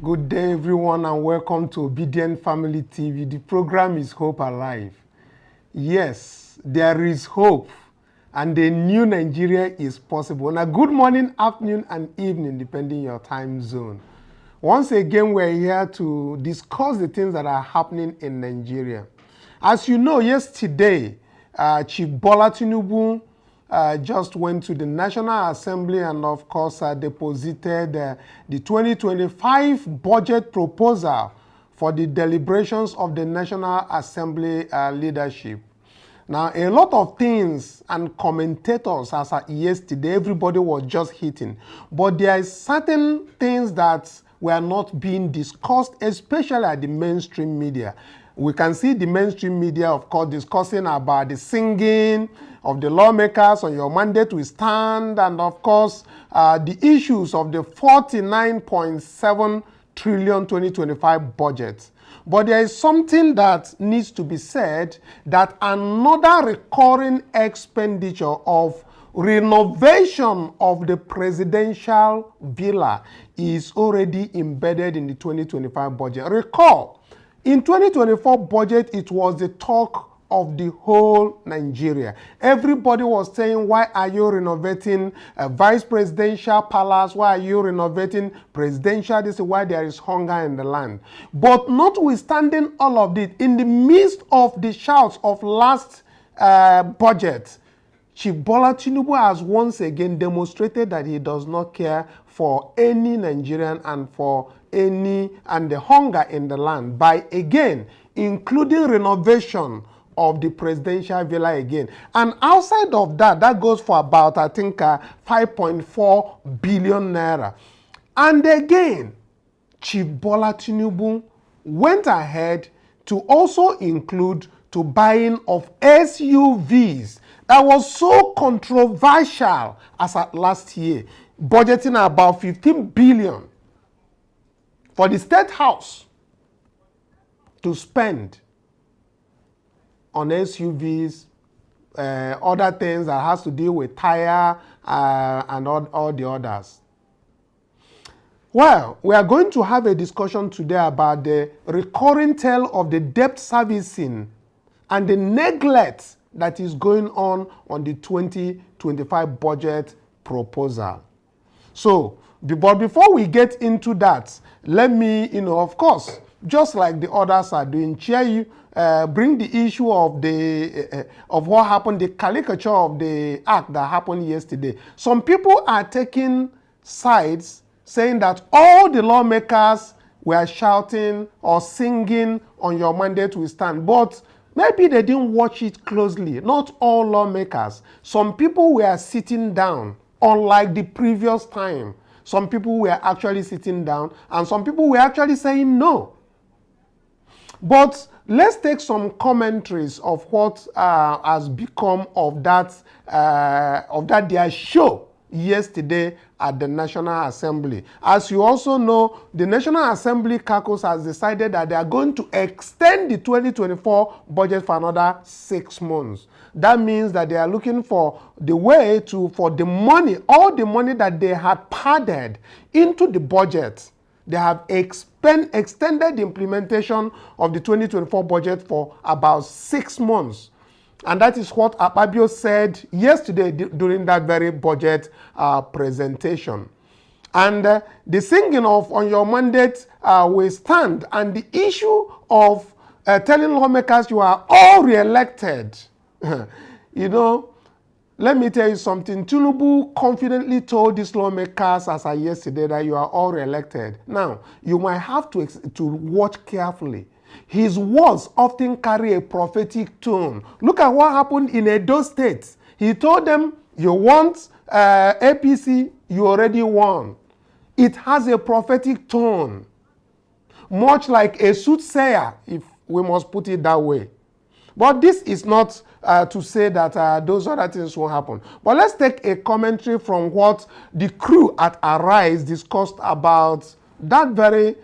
Good day, everyone, and welcome to Obidient Family TV. The program is Hope Alive. Yes, there is hope, and a new Nigeria is possible. Now, good morning, afternoon, and evening, depending your time zone. Once again, we're here to discuss the things that are happening in Nigeria. As you know, yesterday, Chief Bola Tinubu just went to the National Assembly and, of course, deposited the 2025 budget proposal for the deliberations of the National Assembly leadership. Now, a lot of things and commentators, as yesterday, everybody was just hitting. But there are certain things that were not being discussed, especially at the mainstream media. We can see the mainstream media, of course, discussing about the singing of the lawmakers on your mandate will stand, and of course, the issues of the 49.7 trillion 2025 budget. But there is something that needs to be said, that another recurring expenditure of renovation of the presidential villa is already embedded in the 2025 budget. Recall, in 2024 budget, it was the talk of the whole Nigeria. Everybody was saying, why are you renovating a vice presidential palace? Why are you renovating presidential? This is why there is hunger in the land. But notwithstanding all of this, in the midst of the shouts of last budget, Chief Bola Tinubu has once again demonstrated that he does not care for any Nigerian and for the hunger in the land by again including renovation of the presidential villa again. And outside of that, that goes for about, I think, 5.4 billion naira. And again, Chief Bola Tinubu went ahead to also include to buying of SUVs that was so controversial as at last year, budgeting about 15 billion for the State House to spend on SUVs, other things that has to do with tire and all the others. Well, we are going to have a discussion today about the recurring tale of the debt servicing and the neglect that is going on the 2025 budget proposal. So, but before we get into that, let me, of course, just like the others are doing, bring the issue of of what happened, the caricature of the act that happened yesterday. Some people are taking sides, saying that all the lawmakers were shouting or singing on your mandate will stand. But maybe they didn't watch it closely. Not all lawmakers. Some people were sitting down, unlike the previous time. Some people were actually sitting down, and some people were actually saying no. But let's take some commentaries of what has become of that their show yesterday at the National Assembly. As you also know, the National Assembly caucus has decided that they are going to extend the 2024 budget for another 6 months. That means that they are looking for the way for the money, all the money that they had padded into the budget. They have extended the implementation of the 2024 budget for about 6 months. And that is what Akpabio said yesterday during that very budget presentation. And the singing of on your mandate will stand. And the issue of telling lawmakers you are all re-elected, let me tell you something. Tinubu confidently told these lawmakers as of yesterday that you are all re-elected. Now, you might have to watch carefully. His words often carry a prophetic tone. Look at what happened in Edo State. He told them, you want APC, you already won. It has a prophetic tone, much like a soothsayer, if we must put it that way. But this is not to say that those other things won't happen. But let's take a commentary from what the crew at Arise discussed about that very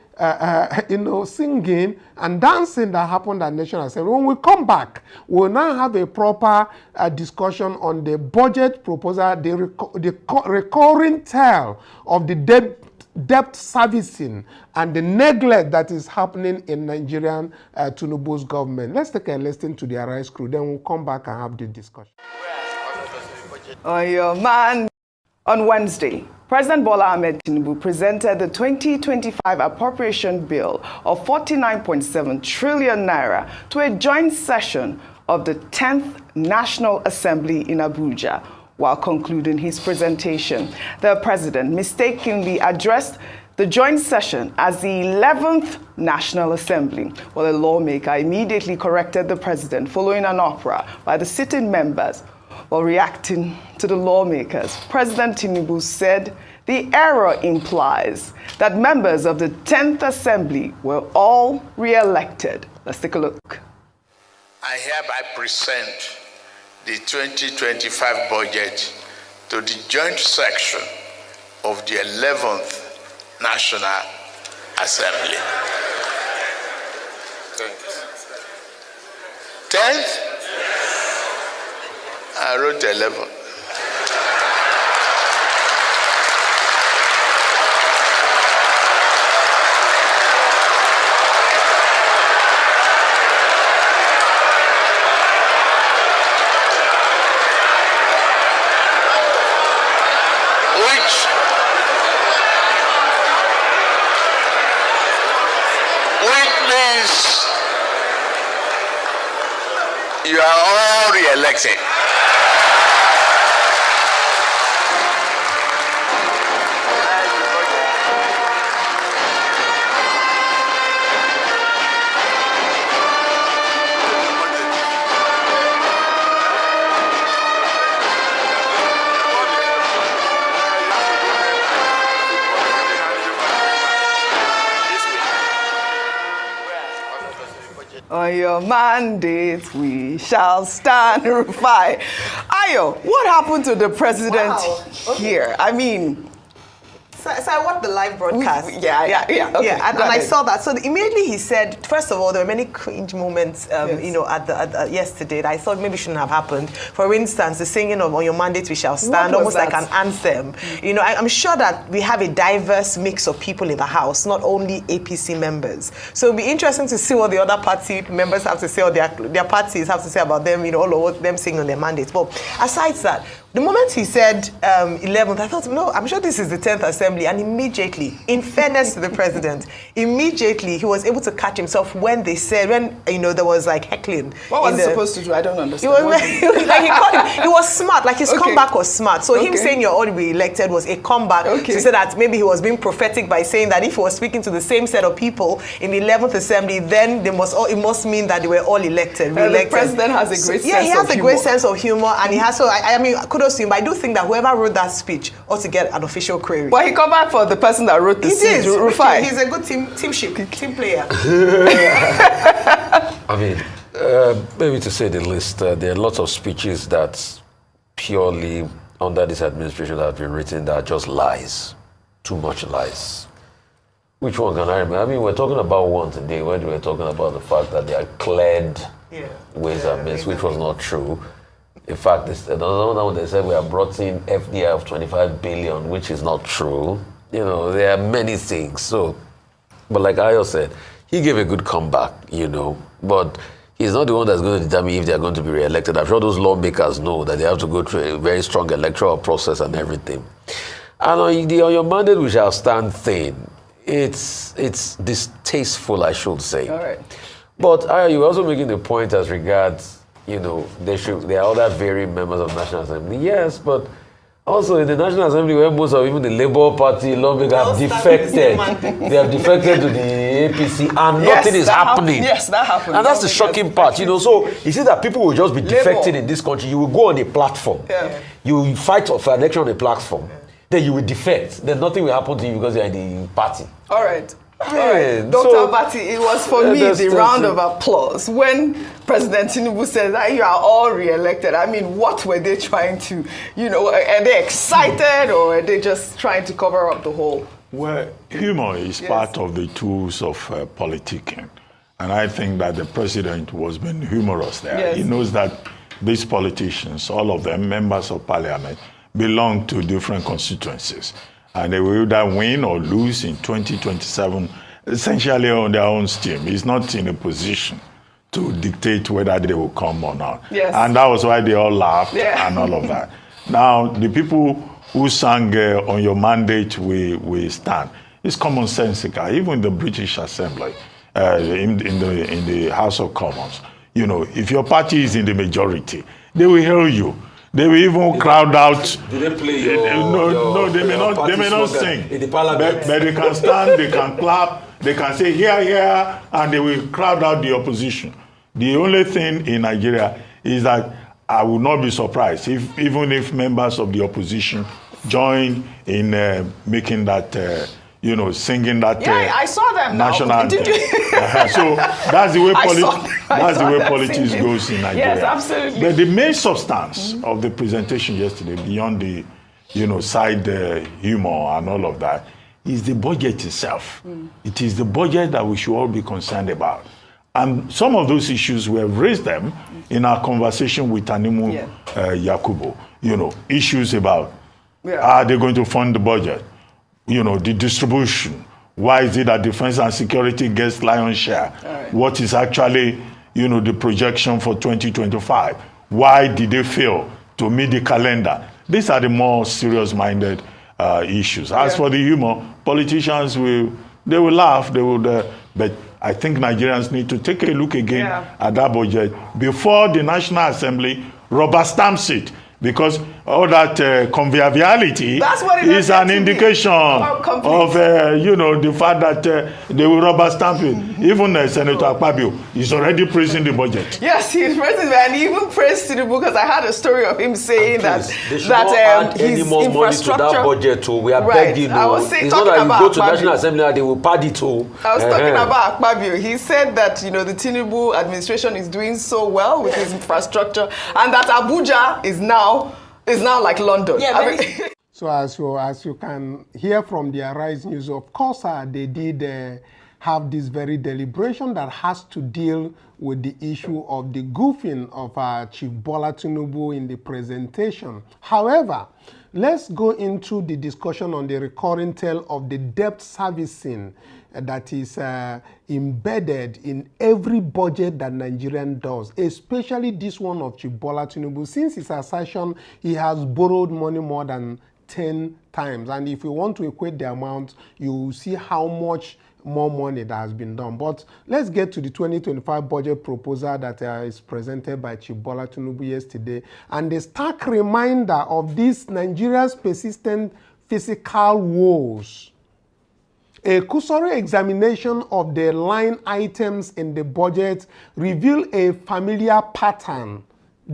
singing and dancing that happened at National Assembly. When we come back, we'll now have a proper discussion on the budget proposal, the recurring tale of the debt debt servicing and the neglect that is happening in Nigerian Tinubu's government. Let's take a listen to the Arise crew, then we'll come back and have the discussion. On your man. On Wednesday, President Bola Ahmed Tinubu presented the 2025 appropriation bill of 49.7 trillion naira to a joint session of the 10th National Assembly in Abuja. While concluding his presentation, the president mistakenly addressed the joint session as the 11th National Assembly. Well, a lawmaker immediately corrected the president following an uproar by the sitting members. While reacting to the lawmakers, President Tinubu said the error implies that members of the 10th Assembly were all re-elected. Let's take a look. I hereby present the 2025 budget to the joint section of the 11th National Assembly. 10th? I wrote 11. Which means you are all re-elected. On your mandate, we shall stand, Rufai. Ayo, what happened to the president here? I mean... So I watched the live broadcast. Okay. Yeah, and I saw that. So immediately he said, first of all, there were many cringe moments, you know, at the yesterday that I thought maybe shouldn't have happened. For instance, the singing of "On Your Mandate We Shall Stand," almost like an anthem. You know, I'm sure that we have a diverse mix of people in the House, not only APC members. So it'll be interesting to see what the other party members have to say, or their parties have to say about them. You know, all of them singing on their mandates. But aside that, the moment he said 11th, I thought, no, I'm sure this is the 10th Assembly. And immediately, in fairness to the president, immediately he was able to catch himself when they said, when, you know, there was like heckling. What was he supposed to do? I don't understand. He was smart, like his comeback was smart. So him saying you're all re-elected was a comeback to say that maybe he was being prophetic by saying that if he was speaking to the same set of people in the 11th Assembly, then it must mean that they were all elected, re-elected. The president has a great sense of humor. Yeah, he has a great sense of humor, and he has, so I mean, kudos to him, but I do think that whoever wrote that speech ought to get an official query. But he come back for the person that wrote the speech. Rufai. He's a good team player. I mean, maybe to say the least, there are lots of speeches that purely under this administration that have been written that are just lies. Too much lies. Which one can I remember? I mean, we're talking about one today when we were talking about the fact that they are cleared ways and means, which was not true. In fact, another one they said we have brought in FDI of 25 billion, which is not true. You know, there are many things. So, but like Ayo said, he gave a good comeback, you know, but he's not the one that's going to determine if they're going to be re-elected. I'm sure those lawmakers know that they have to go through a very strong electoral process and everything. And on your mandate, we shall stand thing. It's distasteful, I should say. All right. But Ayo, you're also making the point as regards, you know, there are other varying members of the National Assembly. Yes, but also in the National Assembly, where most of even the Labour Party lawmakers have defected, they have defected to the APC, and nothing is happening. Yes, that happened. And that's the shocking part, you know. So you see that people will just be defecting in this country. You will go on a platform, you will fight for an election on a platform, then you will defect. Then nothing will happen to you because you're in the party. All right. Dr. Abati, it was for me the round of applause when President Tinubu said that you are all re-elected. I mean, what were they trying to, you know, are they excited or are they just trying to cover up the whole? Well, humor is part of the tools of politicking. And I think that the president was being humorous there. Yes. He knows that these politicians, all of them members of parliament, belong to different constituencies. and they will either win or lose in 2027, essentially on their own steam. He's not in a position to dictate whether they will come or not. Yes. And that was why they all laughed and all of that. Now, the people who sang on your mandate, we stand, it's commonsensical. Even the British Assembly, in the House of Commons, you know, if your party is in the majority, they will hear you. They will even crowd out. Do they play No, they may not sing. In the parliament. But they can stand, they can clap, they can say here, here, and they will crowd out the opposition. The only thing in Nigeria is that I would not be surprised even if members of the opposition join in making that, you know, singing that I saw them national now. anthem. Did you? So that's the way I politics singing. goes in Nigeria. Yes, absolutely. But the main substance of the presentation yesterday, beyond the, you know, side humor and all of that, is the budget itself. It is the budget that we should all be concerned about. And some of those issues, we have raised them in our conversation with Animu Yakubu. You know, issues about are they going to fund the budget? You know, the distribution. Why is it that defense and security gets lion's share? Right. What is actually, you know, the projection for 2025? Why did they fail to meet the calendar? These are the more serious-minded issues. As for the humor, politicians will laugh, but I think Nigerians need to take a look again at that budget before the National Assembly rubber stamps it. Because all that conviviality is an indication of, you know, the fact that they will rubber stamp it. Even Senator Akpabio is already praising the budget. Yes, he's praising it, and he even praised Tinubu because I had a story of him saying that his any more money to that budget too. We are begging. I was saying, it's not that you go to National Assembly and they will pad it too. I was talking about Akpabio. He said that, you know, the Tinubu administration is doing so well with his infrastructure, and that Abuja is now like London. So as you can hear from the Arise News, of course, they did have this very deliberation that has to deal with the issue of the goofing of Chief Bola Tinubu in the presentation. However, let's go into the discussion on the recurring tale of the debt servicing that is embedded in every budget that Nigerian does, especially this one of Chief Bola Tinubu. Since his assertion, he has borrowed money more than 10 times. And if you want to equate the amount, you will see how much more money that has been done. But let's get to the 2025 budget proposal that is presented by Chief Bola Tinubu yesterday. And the stark reminder of this Nigeria's persistent fiscal woes. A cursory examination of the line items in the budget revealed a familiar pattern: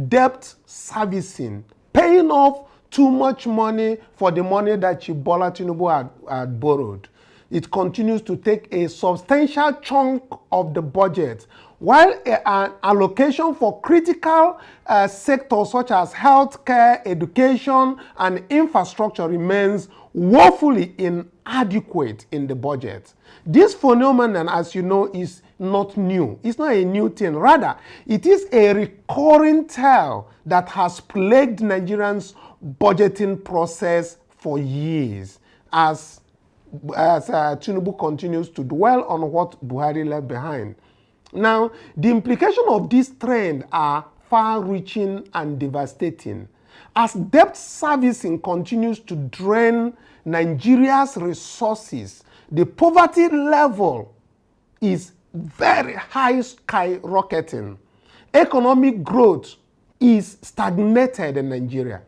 debt servicing, paying off too much money for the money that Chief Bola Tinubu had borrowed. It continues to take a substantial chunk of the budget, while an allocation for critical sectors such as healthcare, education, and infrastructure remains woefully inadequate in the budget. This phenomenon, as you know, is not new. It's not a new thing. Rather, it is a recurring tale that has plagued Nigerians' budgeting process for years, as Tinubu continues to dwell on what Buhari left behind. Now, the implications of this trend are far-reaching and devastating. As debt servicing continues to drain Nigeria's resources, the poverty level is very high, skyrocketing. Economic growth is stagnated in Nigeria.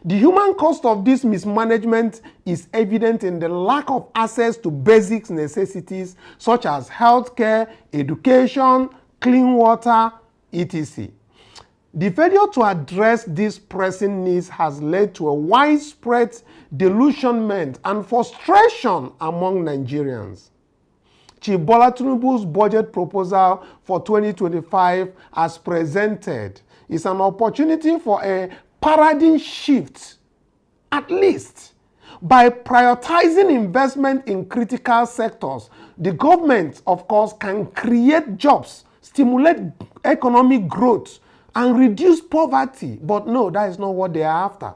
The human cost of this mismanagement is evident in the lack of access to basic necessities such as healthcare, education, clean water, etc. The failure to address these pressing needs has led to a widespread disillusionment and frustration among Nigerians. Chief Bola Tinubu's budget proposal for 2025 as presented is an opportunity for a paradigm shift, at least. By prioritizing investment in critical sectors, the government, of course, can create jobs, stimulate economic growth, and reduce poverty. But no, that is not what they are after.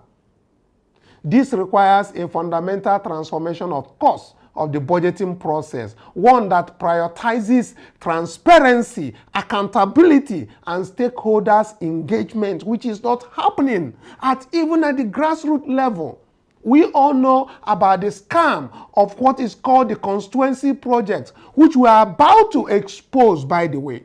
This requires a fundamental transformation, of course, of the budgeting process, one that prioritizes transparency, accountability, and stakeholders' engagement, which is not happening even at the grassroots level. We all know about the scam of what is called the constituency project, which we are about to expose, by the way.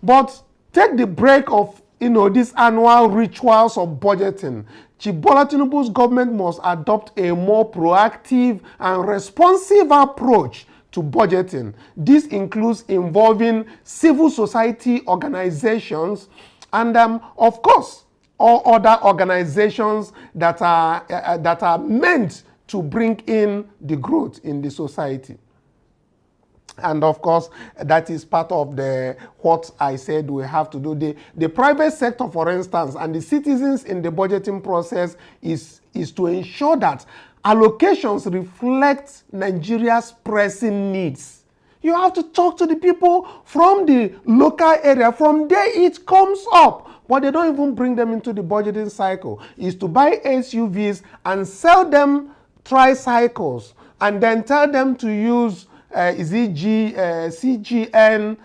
But take the break of these annual rituals of budgeting. Chief Bola Tinubu's government must adopt a more proactive and responsive approach to budgeting. This includes involving civil society organizations and, of course, all other organizations that are meant to bring in the growth in the society. And of course, that is part of what I said we have to do. The private sector, for instance, and the citizens in the budgeting process is to ensure that allocations reflect Nigeria's pressing needs. You have to talk to the people from the local area. From there, it comes up. But they don't even bring them into the budgeting cycle. It's to buy SUVs and sell them tricycles and then tell them to use CGN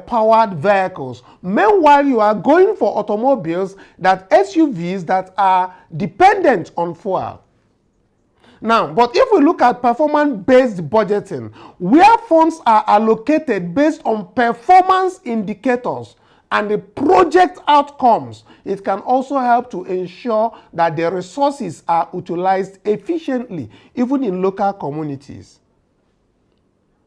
powered vehicles. Meanwhile, you are going for automobiles, SUVs that are dependent on fuel. Now, but if we look at performance-based budgeting, where funds are allocated based on performance indicators and the project outcomes, it can also help to ensure that the resources are utilized efficiently, even in local communities.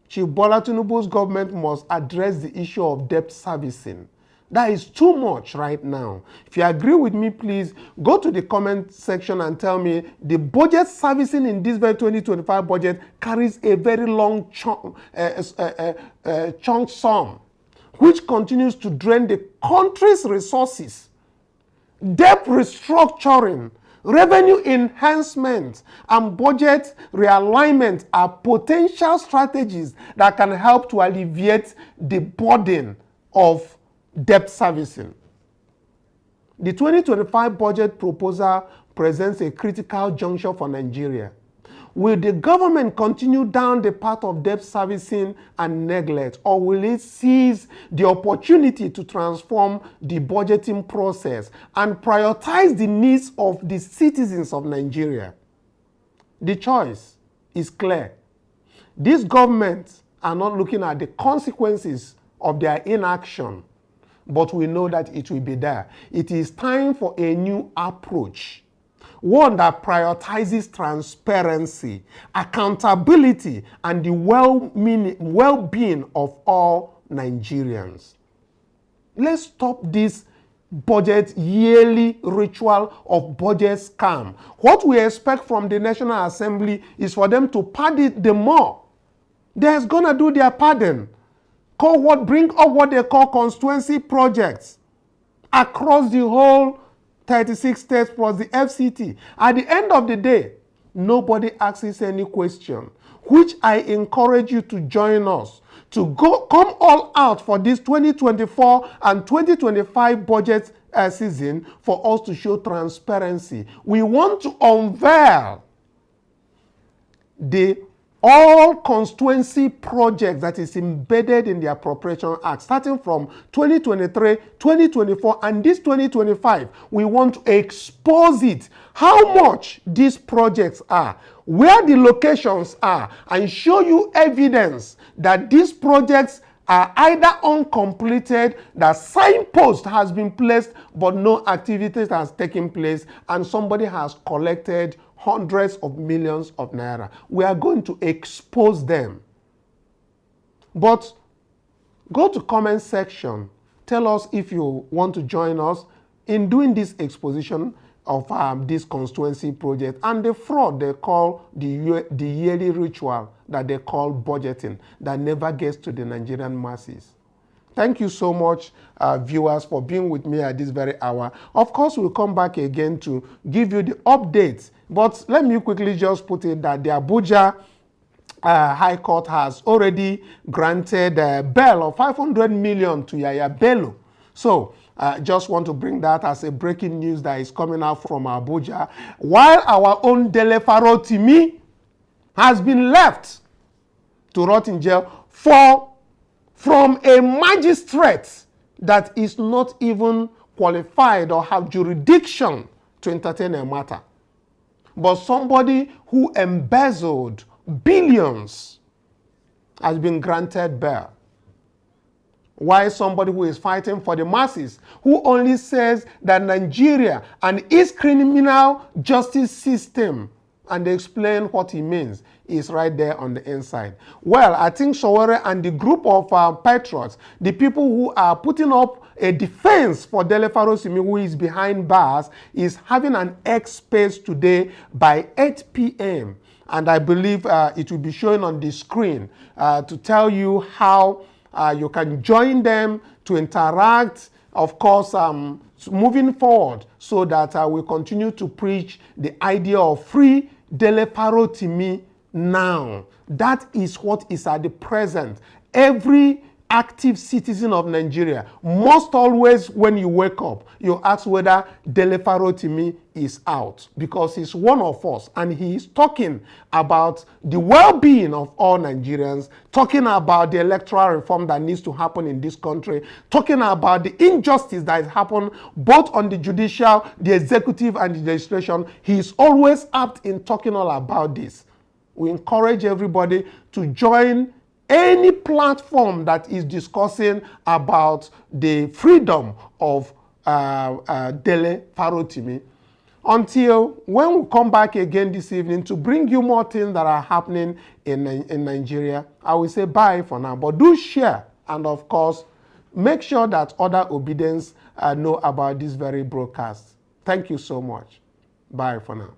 Chief Bola Tinubu's government must address the issue of debt servicing. That is too much right now. If you agree with me, please go to the comment section and tell me the budget servicing in this very 2025 budget carries a very long chunk sum, which continues to drain the country's resources. Debt restructuring, revenue enhancement, and budget realignment are potential strategies that can help to alleviate the burden of debt servicing. The 2025 budget proposal presents a critical juncture for Nigeria. Will the government continue down the path of debt servicing and neglect, or will it seize the opportunity to transform the budgeting process and prioritize the needs of the citizens of Nigeria? The choice is clear. These governments are not looking at the consequences of their inaction, but we know that it will be there. It is time for a new approach, one that prioritizes transparency, accountability, and the well-being of all Nigerians. Let's stop this budget yearly ritual of budget scam. What we expect from the National Assembly is for them to pad it the more. They're going to do their padding. Bring up what they call constituency projects across the whole 36 states plus the FCT. At the end of the day, nobody asks any question, which I encourage you to join us to come all out for this 2024 and 2025 budget season for us to show transparency. We want to unveil all constituency projects that is embedded in the Appropriation Act, starting from 2023, 2024, and this 2025. We want to expose it, how much these projects are, where the locations are, and show you evidence that these projects are either uncompleted, that signpost has been placed, but no activities has taken place, and somebody has collected hundreds of millions of naira. We are going to expose them. But go to comment section. Tell us if you want to join us in doing this exposition of this constituency project and the fraud they call the yearly ritual that they call budgeting that never gets to the Nigerian masses. Thank you so much, viewers, for being with me at this very hour. Of course, we'll come back again to give you the updates. But let me quickly just put it that the Abuja High Court has already granted bail of 500 million to Yaya Bello. So Just want to bring that as a breaking news that is coming out from Abuja. While our own Dele Farotimi has been left to rot in jail from a magistrate that is not even qualified or have jurisdiction to entertain a matter. But somebody who embezzled billions has been granted bail. Why somebody who is fighting for the masses, who only says that Nigeria and its criminal justice system, and they explain what he means, is right there on the inside. Well, I think Sowore and the group of patriots, the people who are putting up a defense for Dele Farotimi, who is behind bars, is having an X space today by 8 p.m. And I believe it will be showing on the screen to tell you how you can join them to interact, of course, moving forward, so that we continue to preach the idea of free Dele Farotimi now. That is what is at the present. Every active citizen of Nigeria must always, when you wake up, you ask whether Dele Farotimi is out, because he's one of us and he is talking about the well-being of all Nigerians, talking about the electoral reform that needs to happen in this country, talking about the injustice that has happened both on the judicial, the executive, and the legislation. He is always apt in talking all about this. We encourage everybody to join any platform that is discussing about the freedom of Dele Farotimi. Until when we come back again this evening to bring you more things that are happening in Nigeria, I will say bye for now. But do share, and of course, make sure that other Obedients know about this very broadcast. Thank you so much. Bye for now.